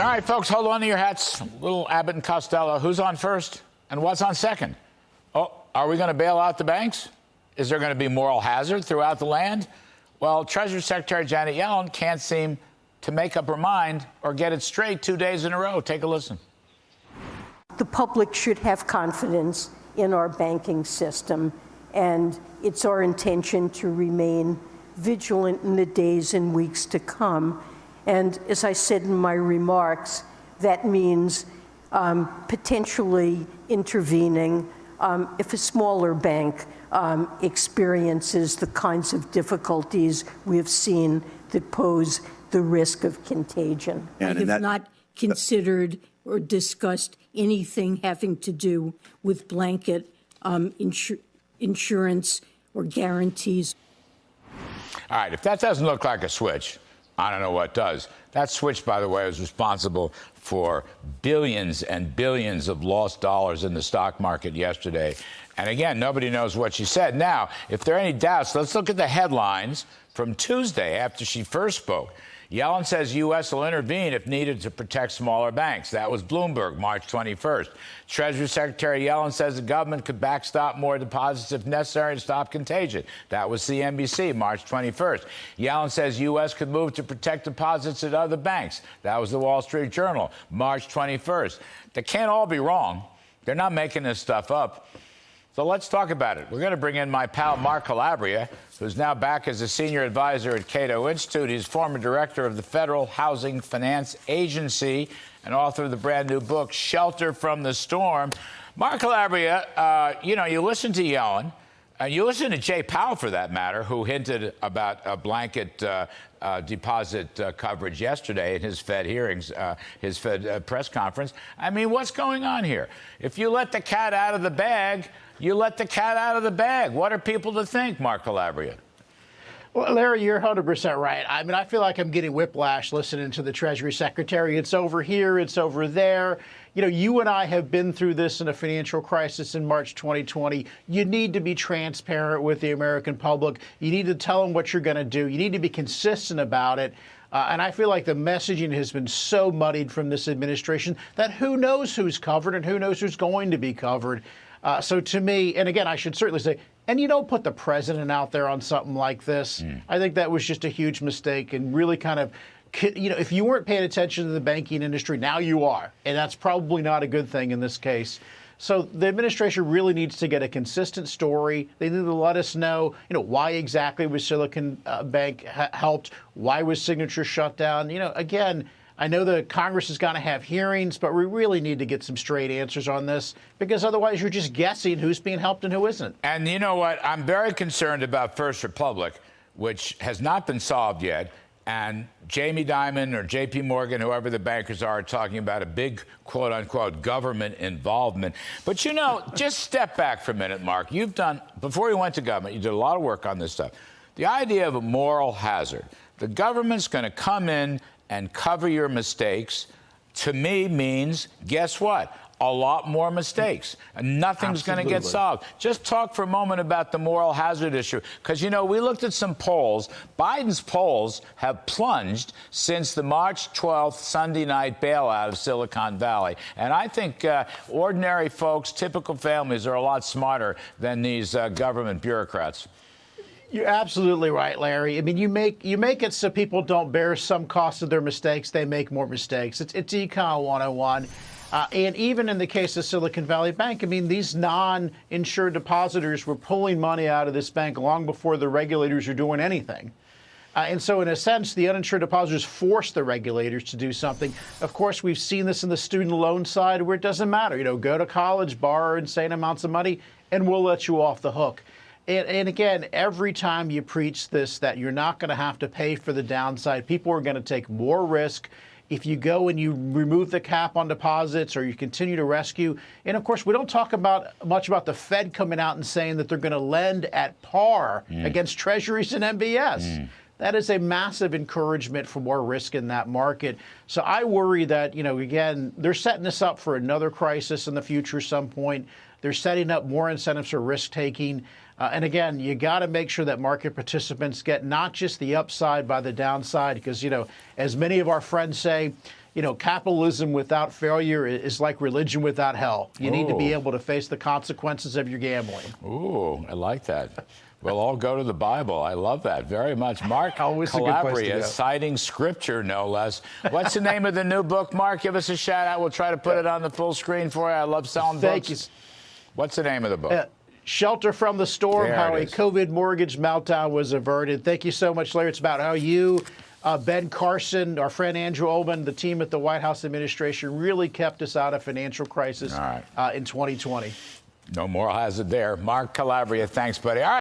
All right, folks, hold on to your hats. Little Abbott and Costello. Who's on first and what's on second? Oh, are we going to bail out the banks? Is there going to be moral hazard throughout the land? Well, Treasury Secretary Janet Yellen can't seem to make up her mind or get it straight 2 days in a row. Take a listen. The public should have confidence in our banking system, and it's our intention to remain vigilant in the days and weeks to come. And as I said in my remarks, that means potentially intervening if a smaller bank experiences the kinds of difficulties we have seen that pose the risk of contagion. I have not considered or discussed anything having to do with blanket insurance or guarantees. All right, if that doesn't look like a switch, I don't know what does. That switch, by the way, was responsible for billions and billions of lost dollars in the stock market yesterday. And again, nobody knows what she said. Now, if there are any doubts, let's look at the headlines from Tuesday after she first spoke. Yellen says U.S. will intervene if needed to protect smaller banks. That was Bloomberg, March 21st. Treasury Secretary Yellen says the government could backstop more deposits if necessary to stop contagion. That was CNBC, March 21st. Yellen says U.S. could move to protect deposits at other banks. That was the Wall Street Journal, March 21st. They can't all be wrong. They're not making this stuff up. So let's talk about it. We're going to bring in my pal, Mark Calabria, who's now back as a senior advisor at Cato Institute. He's former director of the Federal Housing Finance Agency and author of the brand new book, Shelter from the Storm. Mark Calabria, you listen to Yellen, and you listen to Jay Powell, for that matter, who hinted about a blanket deposit coverage yesterday in his Fed hearings, his Fed press conference. I mean, what's going on here? If you let the cat out of the bag, you let the cat out of the bag. What are people to think, Mark Calabria? Well, Larry, you're 100% right. I mean, I feel like I'm getting whiplash listening to the Treasury Secretary. It's over here, it's over there. You know, you and I have been through this in a financial crisis in March 2020. You need to be transparent with the American public. You need to tell them what you're going to do. You need to be consistent about it. And I feel like the messaging has been so muddied from this administration that who knows who's covered and who knows who's going to be covered. So to me, and again, I should certainly say, and you don't put the president out there on something like this. I think that was just a huge mistake and really kind of, if you weren't paying attention to the banking industry, now you are. And that's probably not a good thing in this case. So the administration really needs to get a consistent story. They need to let us know, why exactly was Silicon Bank helped? Why was Signature shut down? Again, I know the Congress is going to have hearings, but we really need to get some straight answers on this, because otherwise you're just guessing who's being helped and who isn't. And you know what? I'm very concerned about First Republic, which has not been solved yet. And Jamie Dimon or J.P. Morgan, whoever the bankers are talking about a big, quote unquote, government involvement. But, just step back for a minute, Mark. You've done, before you went to government, you did a lot of work on this stuff. The idea of a moral hazard. The government's going to come in and cover your mistakes, to me means, guess what? A lot more mistakes. And nothing's going to get solved. Just talk for a moment about the moral hazard issue. Because, we looked at some polls. Biden's polls have plunged since the March 12th Sunday night bailout of Silicon Valley. And I think ordinary folks, typical families, are a lot smarter than these government bureaucrats. You're absolutely right, Larry. I mean, you make it so people don't bear some cost of their mistakes. They make more mistakes. It's Econ 101. And even in the case of Silicon Valley Bank, I mean, these non-insured depositors were pulling money out of this bank long before the regulators were doing anything. And so, in a sense, the uninsured depositors forced the regulators to do something. Of course, we've seen this in the student loan side where it doesn't matter. Go to college, borrow insane amounts of money, and we'll let you off the hook. And again, every time you preach this, that you're not going to have to pay for the downside, people are going to take more risk. If you go and you remove the cap on deposits or you continue to rescue. And of course, we don't talk much about the Fed coming out and saying that they're going to lend at par against treasuries and MBS. That is a massive encouragement for more risk in that market. So I worry that, again, they're setting this up for another crisis in the future at some point. They're setting up more incentives for risk taking. And again, you got to make sure that market participants get not just the upside by the downside, because, as many of our friends say, capitalism without failure is like religion without hell. You need to be able to face the consequences of your gambling. Ooh, I like that. We'll all go to the Bible. I love that very much. Mark Always a good place to Calabria, go. citing scripture, no less. What's the name of the new book, Mark? Give us a shout out. We'll try to put it on the full screen for you. I love selling Thank books. you. What's the name of the book? Shelter from the Storm, There how it a is. COVID mortgage meltdown was averted. Thank you so much, Larry. It's about how you, Ben Carson, our friend Andrew Ullman, the team at the White House administration really kept us out of financial crisis All right. in 2020. No moral hazard there. Mark Calabria, thanks, buddy. All right.